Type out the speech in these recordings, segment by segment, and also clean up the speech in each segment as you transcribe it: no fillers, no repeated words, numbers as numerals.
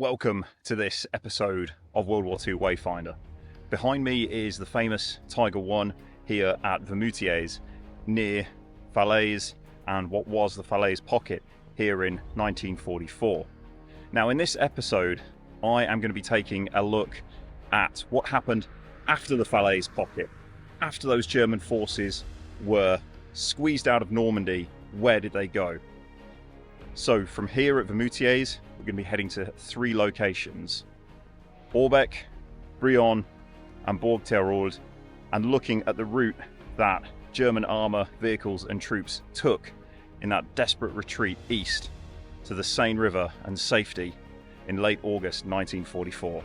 Welcome to this episode of WW2 Wayfinder. Behind me is the famous Tiger 1 here at Vermoutiers near Falaise and what was the Falaise Pocket here in 1944. Now in this episode I am going to be taking a look at what happened after the Falaise Pocket. After those German forces were squeezed out of Normandy, where did they go? So from here at Vermoutiers, we're going to be heading to three locations: Orbec, Brionne and Bourg-Thérèse, and looking at the route that German armour, vehicles and troops took in that desperate retreat east to the Seine River and safety in late August 1944.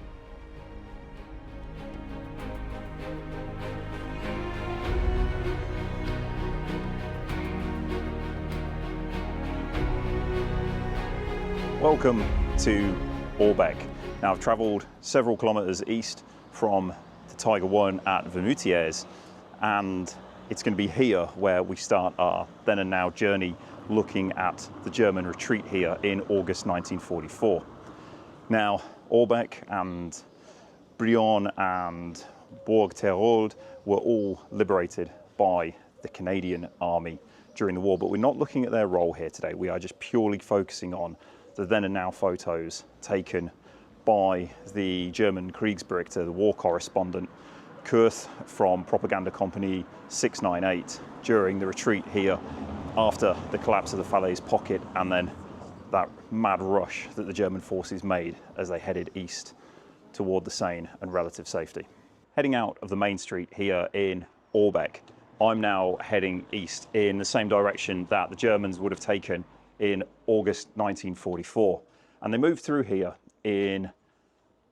Welcome to Orbec. Now I've travelled several kilometres east from the Tiger 1 at Vermoutiers, and it's going to be here where we start our then and now journey looking at the German retreat here in August 1944. Now Orbec and Brionne and Bourg-Thérèse were all liberated by the Canadian Army during the war, but we're not looking at their role here today. We are just purely focusing on the then and now photos taken by the German Kriegsberichter, the war correspondent, Kurth from Propaganda Company 698 during the retreat here after the collapse of the Falaise Pocket and then that mad rush that the German forces made as they headed east toward the Seine and relative safety. Heading out of the main street here in Orbec, I'm now heading east in the same direction that the Germans would have taken in August 1944, and they moved through here in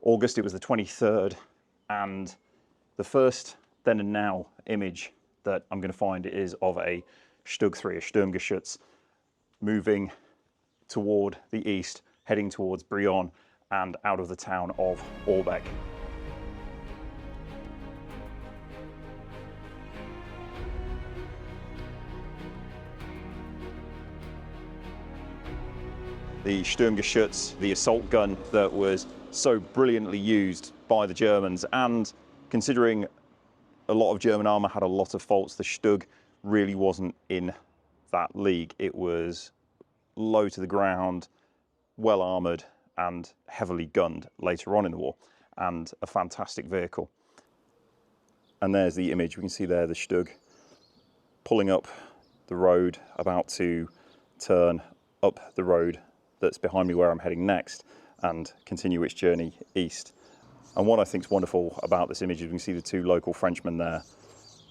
August. It was the 23rd, and the first then and now image that I'm going to find is of a Stug 3, a Sturmgeschütz, moving toward the east, heading towards Brionne and out of the town of Orbec. The Sturmgeschütz, the assault gun that was so brilliantly used by the Germans, and considering a lot of German armour had a lot of faults, the Stug really wasn't in that league. It was low to the ground, well armoured and heavily gunned later on in the war, and a fantastic vehicle. And there's the image. We can see there the Stug pulling up the road, about to turn up the road that's behind me where I'm heading next and continue its journey east. And what I think is wonderful about this image is we can see the two local Frenchmen there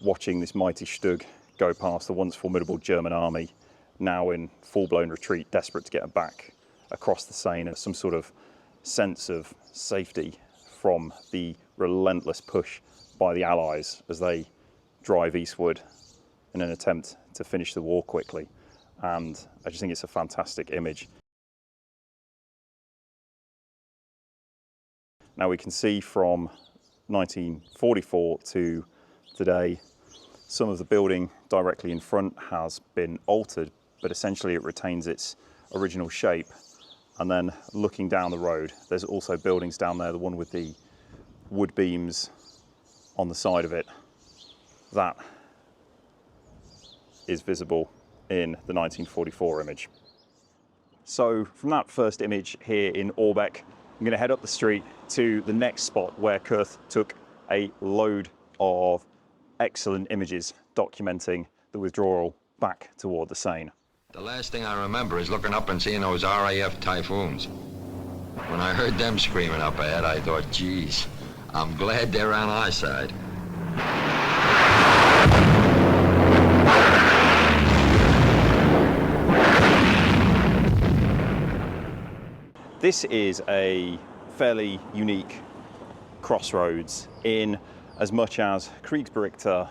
watching this mighty Stug go past the once formidable German army, now in full-blown retreat, desperate to get back across the Seine, and some sort of sense of safety from the relentless push by the Allies as they drive eastward in an attempt to finish the war quickly. And I just think it's a fantastic image. Now we can see from 1944 to today, some of the building directly in front has been altered, but essentially it retains its original shape. And then looking down the road, there's also buildings down there, the one with the wood beams on the side of it, that is visible in the 1944 image. So from that first image here in Orbec, I'm going to head up the street to the next spot where Kurth took a load of excellent images documenting the withdrawal back toward the Seine. The last thing I remember is looking up and seeing those RAF Typhoons. When I heard them screaming up ahead, I thought, geez, I'm glad they're on our side. This is a fairly unique crossroads in as much as Kriegsberichter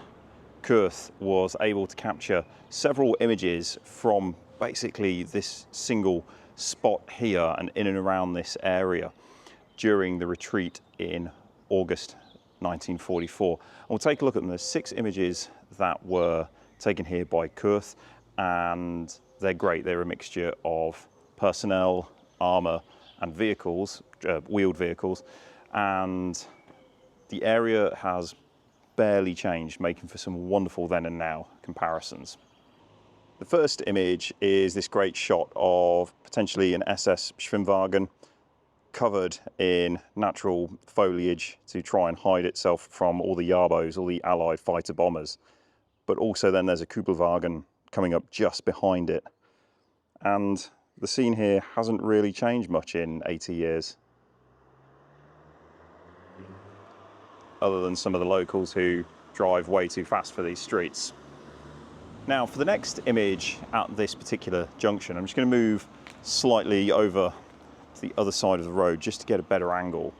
Kurth was able to capture several images from basically this single spot here and in and around this area during the retreat in August 1944. And we'll take a look at them. There's 6 images that were taken here by Kurth, and they're great. They're a mixture of personnel, armour and vehicles wheeled vehicles, and the area has barely changed, making for some wonderful then and now comparisons. The first image is this great shot of potentially an SS Schwimmwagen covered in natural foliage to try and hide itself from all the Jarbos, all the Allied fighter bombers. But also then there's a Kubelwagen coming up just behind it. And the scene here hasn't really changed much in 80 years. Other than some of the locals who drive way too fast for these streets. Now for the next image at this particular junction, I'm just going to move slightly over to the other side of the road just to get a better angle.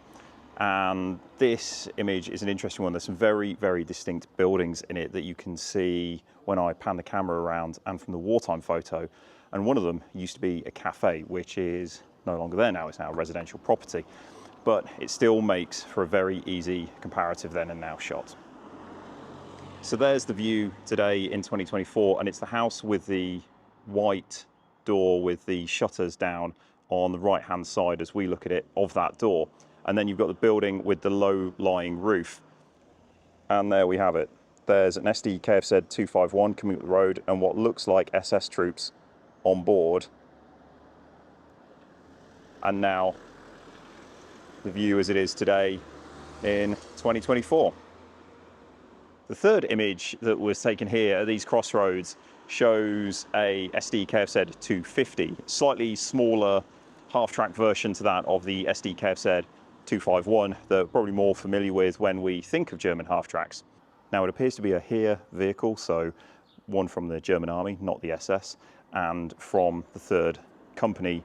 And this image is an interesting one. There's some very, very distinct buildings in it that you can see when I pan the camera around and from the wartime photo. And one of them used to be a cafe, which is no longer there now. It's now residential property. But it still makes for a very easy comparative then and now shot. So there's the view today in 2024, and it's the house with the white door with the shutters down on the right hand side as we look at it of that door. And then you've got the building with the low-lying roof. And there we have it. There's an SD KFZ 251 coming up the road and what looks like SS troops on board. And now the view as it is today in 2024. The third image that was taken here at these crossroads shows a SD KFZ 250, slightly smaller half-track version to that of the SD KFZ 251 that we're probably more familiar with when we think of German half-tracks. Now it appears to be a Heer vehicle, so one from the German army, not the SS, and from the third company,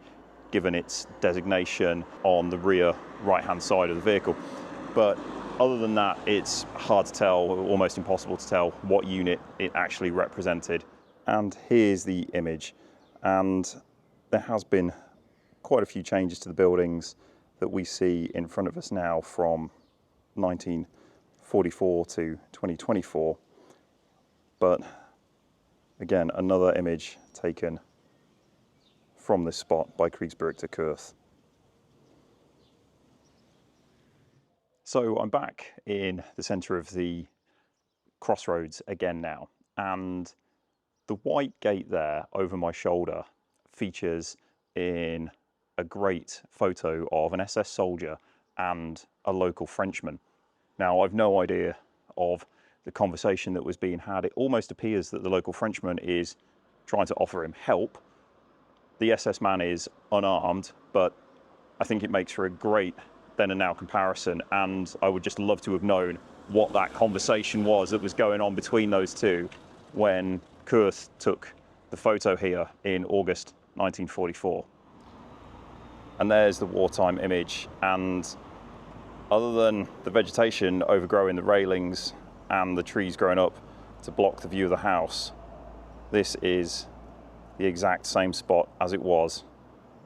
given its designation on the rear right-hand side of the vehicle. But other than that, it's hard to tell, almost impossible to tell what unit it actually represented. And here's the image. And there has been quite a few changes to the buildings that we see in front of us now from 1944 to 2024. But again, another image taken from this spot by Kriegsberichte Kurth. So I'm back in the centre of the crossroads again now, and the white gate there over my shoulder features in a great photo of an SS soldier and a local Frenchman. Now I've no idea of the conversation that was being had. It almost appears that the local Frenchman is trying to offer him help. The SS man is unarmed, but I think it makes for a great then and now comparison, and I would just love to have known what that conversation was that was going on between those two when Kurth took the photo here in August 1944. And there's the wartime image, and other than the vegetation overgrowing the railings and the trees growing up to block the view of the house, this is the exact same spot as it was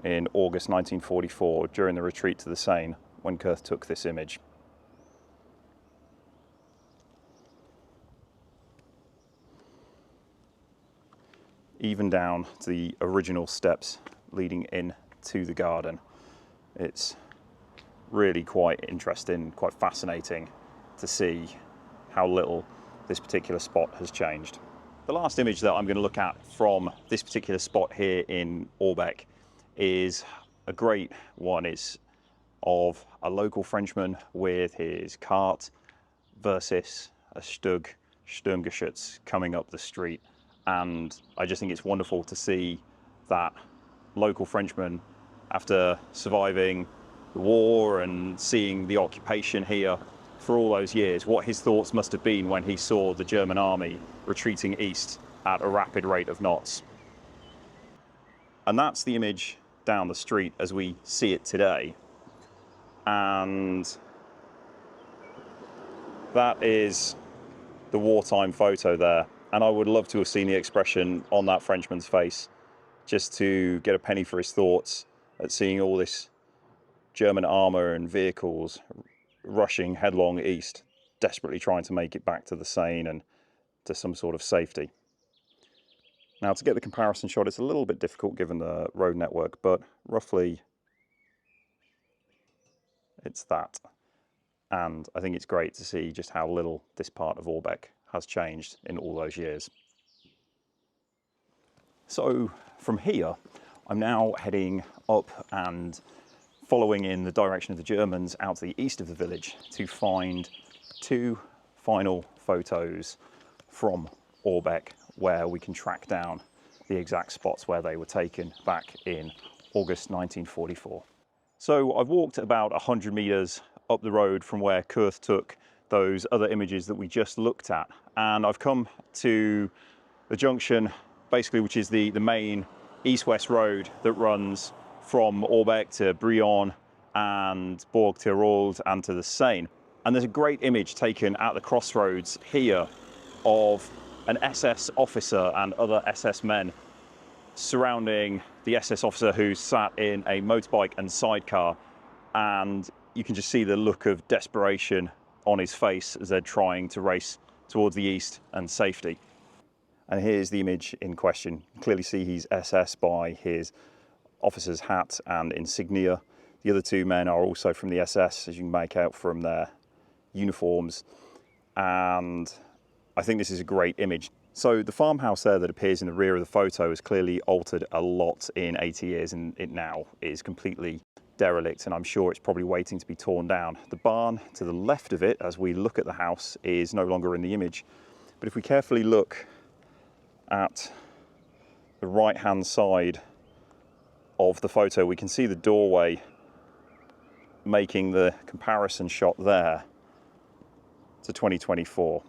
in August 1944 during the retreat to the Seine when Kurth took this image. Even down to the original steps leading in to the garden. It's really quite interesting, quite fascinating to see how little this particular spot has changed. The last image that I'm going to look at from this particular spot here in Orbec is a great one. It's of a local Frenchman with his cart versus a Stug Sturmgeschütz coming up the street. And I just think it's wonderful to see that local Frenchman, after surviving the war and seeing the occupation here for all those years, what his thoughts must have been when he saw the German army retreating east at a rapid rate of knots. And that's the image down the street as we see it today. And that is the wartime photo there. And I would love to have seen the expression on that Frenchman's face, just to get a penny for his thoughts at seeing all this German armour and vehicles rushing headlong east, desperately trying to make it back to the Seine and to some sort of safety. Now, to get the comparison shot, it's a little bit difficult given the road network, but roughly It's that. And I think it's great to see just how little this part of Orbec has changed in all those years. So from here, I'm now heading up and following in the direction of the Germans out to the east of the village to find two final photos from Orbec where we can track down the exact spots where they were taken back in August 1944. So I've walked about 100 meters up the road from where Kurth took those other images that we just looked at, and I've come to the junction basically, which is the main east-west road that runs from Orbec to Brionne and Bourg Tirol and to the Seine. And there's a great image taken at the crossroads here of an SS officer and other SS men surrounding the SS officer who sat in a motorbike and sidecar, and you can just see the look of desperation on his face as they're trying to race towards the east and safety. And here's the image in question. You can clearly see he's SS by his officer's hat and insignia. The other two men are also from the SS, as you can make out from their uniforms. And I think this is a great image. So the farmhouse there that appears in the rear of the photo has clearly altered a lot in 80 years, and it now is completely derelict, and I'm sure it's probably waiting to be torn down. The barn to the left of it, as we look at the house, is no longer in the image. But if we carefully look at the right-hand side of the photo, we can see the doorway making the comparison shot there to 2024.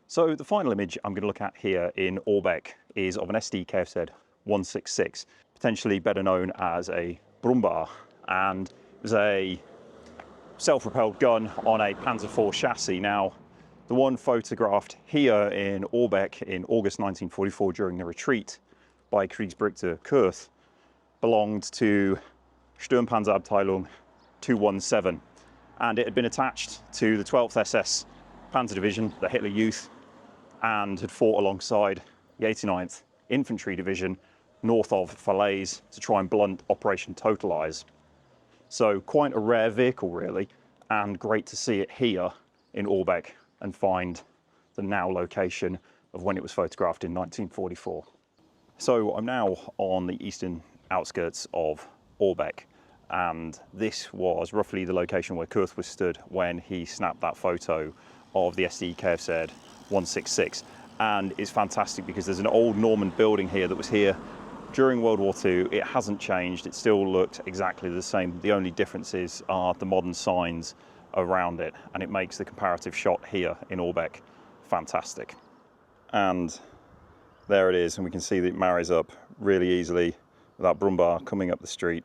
So the final image I'm going to look at here in Orbec is of an SD KFZ 166, potentially better known as a Brummbär, and it was a self-propelled gun on a Panzer IV chassis. Now, the one photographed here in Orbec in August 1944 during the retreat by Kriegsberichte Kurth belonged to Sturmpanzerabteilung 217, and it had been attached to the 12th SS Panzer Division, the Hitler Youth, and had fought alongside the 89th Infantry Division north of Falaise to try and blunt Operation Totalize. So quite a rare vehicle really, and great to see it here in Orbec and find the now location of when it was photographed in 1944. So I'm now on the eastern outskirts of Orbec, and this was roughly the location where Kurth was stood when he snapped that photo of the SD KFZ 166. And it's fantastic because there's an old Norman building here that was here during World War II. It hasn't changed, it still looked exactly the same. The only differences are the modern signs around it, and it makes the comparative shot here in Orbec fantastic. And there it is, and we can see that it marries up really easily with that Brummbär coming up the street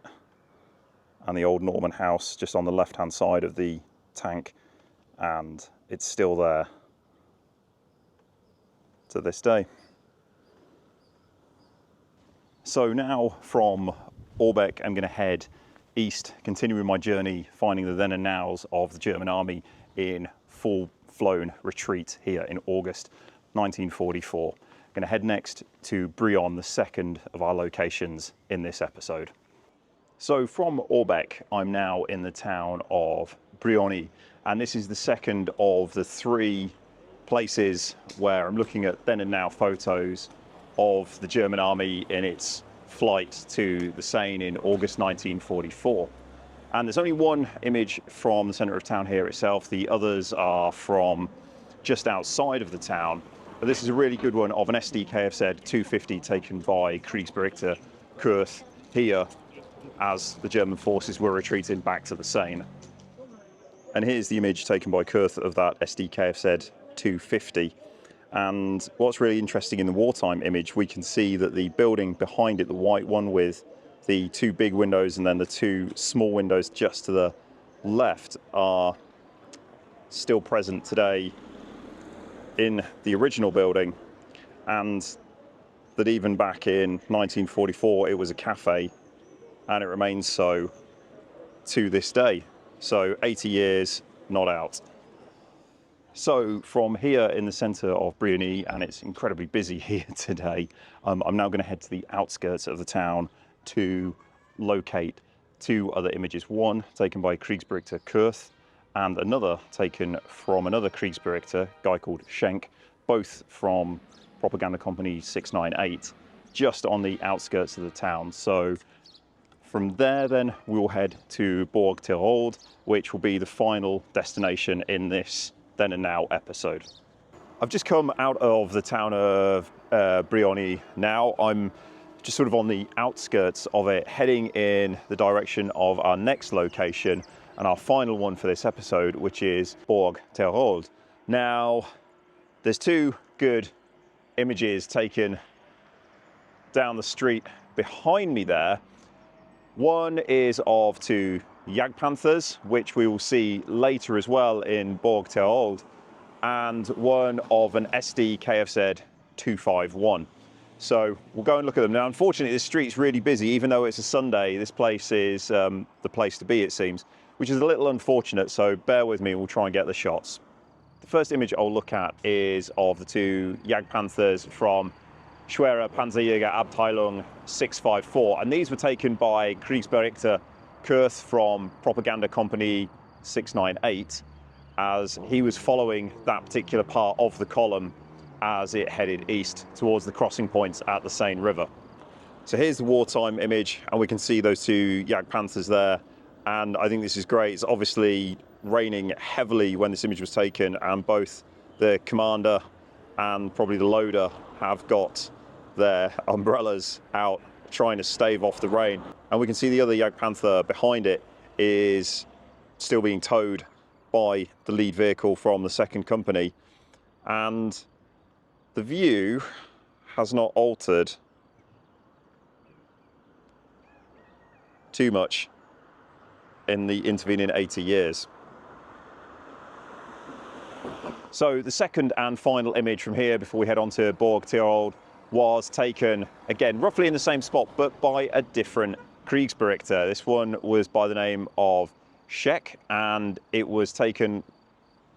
and the old Norman house just on the left-hand side of the tank, and it's still there to this day. So now from Orbec, I'm going to head east, continuing my journey, finding the then and nows of the German army in full-flown retreat here in August 1944. I'm going to head next to Brionne, the second of our locations in this episode. So from Orbec, I'm now in the town of Brionne, and this is the second of the three places where I'm looking at then and now photos of the German army in its flight to the Seine in August 1944. And there's only one image from the centre of town here itself. The others are from just outside of the town. But this is a really good one of an SD KFZ 250 taken by Kriegsberichte Kurth here as the German forces were retreating back to the Seine. And here's the image taken by Kurth of that SD KFZ 250. And what's really interesting in the wartime image, we can see that the building behind it, the white one with the two big windows and then the two small windows just to the left, are still present today in the original building, and that even back in 1944 it was a cafe, and it remains so to this day. So 80 years not out. So from here in the centre of Brionne, and it's incredibly busy here today, I'm now going to head to the outskirts of the town to locate two other images, one taken by Kriegsberichter Kurth and another taken from another Kriegsberichter, guy called Schenk, both from Propaganda Company 698, just on the outskirts of the town. So from there then we'll head to Borg Tirol, which will be the final destination in this Then and Now episode. I've just come out of the town of Brionne now. I'm just sort of on the outskirts of it, heading in the direction of our next location and our final one for this episode, which is Borg Tirol. Now, there's two good images taken down the street behind me there. One is of two Jagdpanthers, which we will see later as well in Borg Tirol, and one of an SD KFZ 251. So we'll go and look at them. Now, unfortunately, this street's really busy. Even though it's a Sunday, this place is the place to be, it seems, which is a little unfortunate, so bear with me, we'll try and get the shots. The first image I'll look at is of the two Jagdpanthers from Schwere Panzerjäger Abteilung 654, and these were taken by Kriegsberichter Kurth from Propaganda Company 698, as he was following that particular part of the column as it headed east towards the crossing points at the Seine River. So here's the wartime image, and we can see those two Jagdpanthers there, and I think this is great. It's obviously raining heavily when this image was taken, and both the commander and probably the loader have got their umbrellas out trying to stave off the rain. And we can see the other Jagdpanther behind it is still being towed by the lead vehicle from the second company, and the view has not altered too much in the intervening 80 years. So the second and final image from here before we head on to Borg Tirol was taken, again, roughly in the same spot, but by a different Kriegsberichter. This one was by the name of Scheck, and it was taken,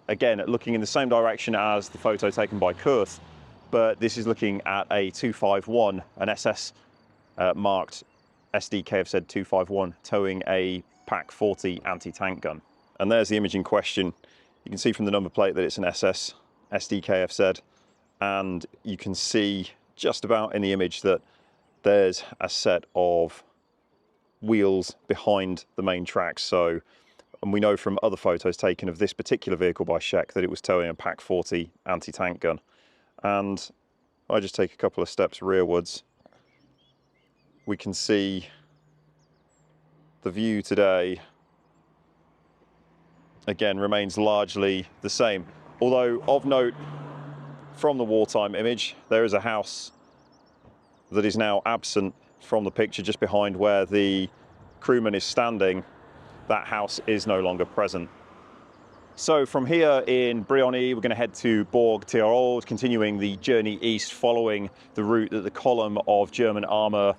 again, looking in the same direction as the photo taken by Kurth, but this is looking at a 251, an SS marked SD KFZ 251, towing a PaK 40 anti-tank gun. And there's the image in question. You can see from the number plate that it's an SS SD KFZ, and you can see just about in the image that there's a set of wheels behind the main tracks. So, and we know from other photos taken of this particular vehicle by Scheck that it was towing a PaK 40 anti-tank gun. And I just take a couple of steps rearwards, we can see the view today again remains largely the same. Although of note from the wartime image, there is a house that is now absent from the picture just behind where the crewman is standing. That house is no longer present. So from here in Brionne, we're going to head to Borg Tirol, continuing the journey east, following the route that the column of German armour,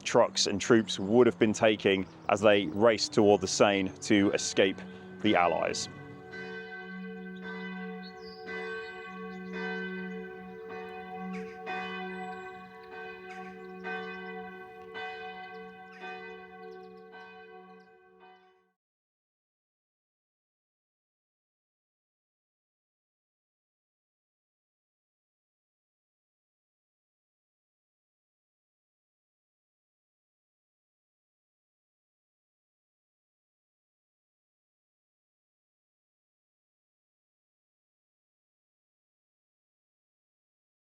trucks and troops would have been taking as they raced toward the Seine to escape the Allies.